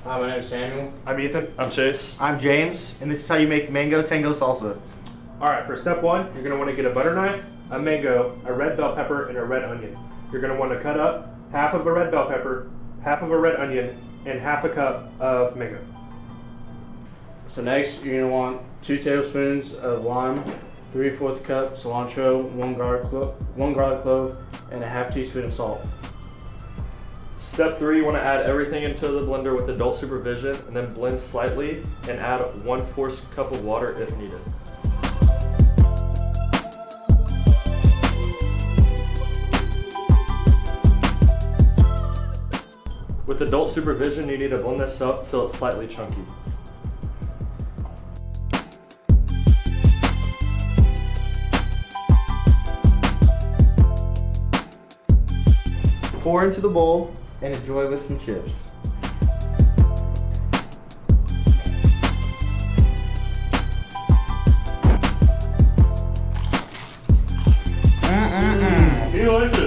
Hi, my name is Samuel. I'm Ethan. I'm Chase. I'm James, and this is how you make mango tango salsa. Alright, for step one, you're going to want to get a butter knife, a mango, a red bell pepper, and a red onion. You're going to want to cut up half of a red bell pepper, half of a red onion, and half a cup of mango. So next, you're gonna want 2 tablespoons of lime, 3/4 cup cilantro, 1 garlic clove, and a half teaspoon of salt. Step 3, you want to add everything into the blender with adult supervision and then blend slightly and add 1/4 cup of water if needed. With adult supervision, you need to blend this up till it's slightly chunky. Pour into the bowl and enjoy with some chips. Delicious.